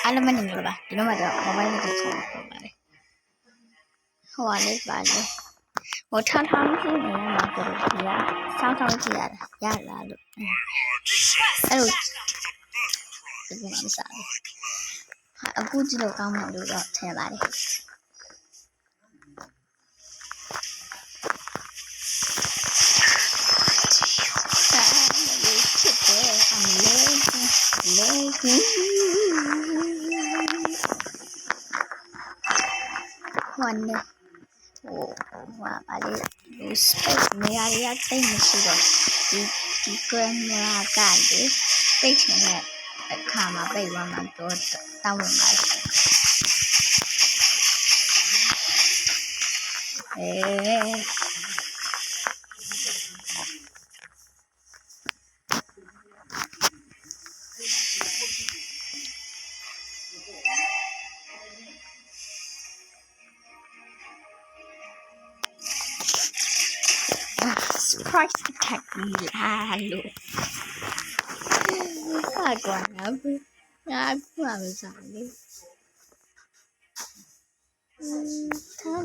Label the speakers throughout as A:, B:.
A: အားလုံးမနေလို့ပါဒီတော့မှတော့ mobile နဲ့တွေ့ချင်ပါတယ်ဟိုပါလေပါလေဟိုထောင်းထောင်းကြည့်နေမှာဆိုတော့ဒီကစောင်းထောင်းကြည့်ရလာလို့အဲ့လိုဒီကမှမစားဘူးအခုကြည့်လို့ကောင်းတယ်လို့တော့ထင်ပါတယ်วันนี้โอ้ว่าอะไรดูสเปซไม่อะไรเต็มสิတော့ဒီကရမလာကလည်းပိတ်ချင်တဲ့အခါမှာပိတ်သွားမှတော့တောင်းဝင်ပါsurprise attack လာလို့ဟာကွာငါကမစားလေထား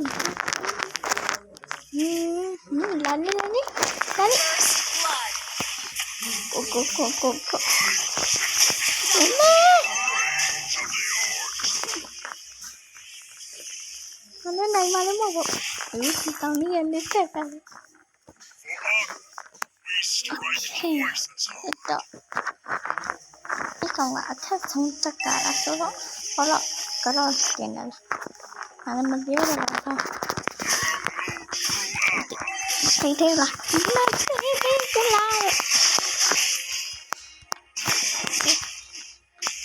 A: လာနေကိုနိုင်မှာလည်းမဟုတ်ဘူးဒီတောင်းနေရလက်ထက်ကတော့ဒီကောင်ကအထက်ဆုံးတက်တာဆိုတော့ဘာလို့ကတော့ကျင်းတယ်အဲ့မပြောရတော့ထိထဲပါထိလာ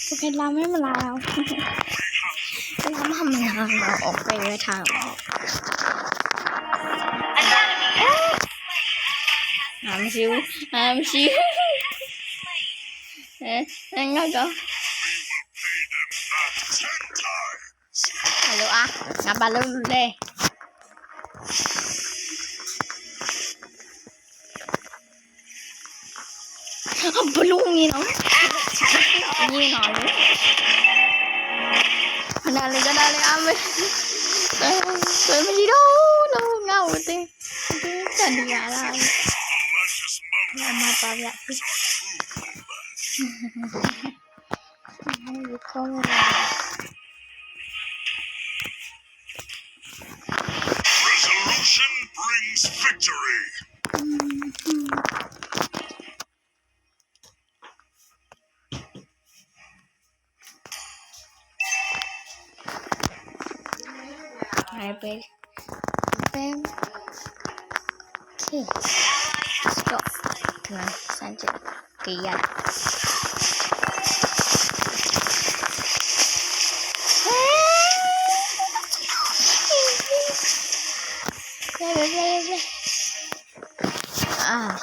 A: โอเคလာမလာတော့လာမလာတော့ออกไปไว้ทางI'm sure. Anh nói cho. Hello à, ngắm bà luôn đây. Balloon gì nó? Gì nó nữa? Nào lên cho nào lên ăn đi. Tôi mới đi đâu, đâu ngầu thế. Chẳng đi ra lại. Mama pavia.
B: Resolution brings victory.
A: Okay. Stop. Nah, saja. Kian. Ah.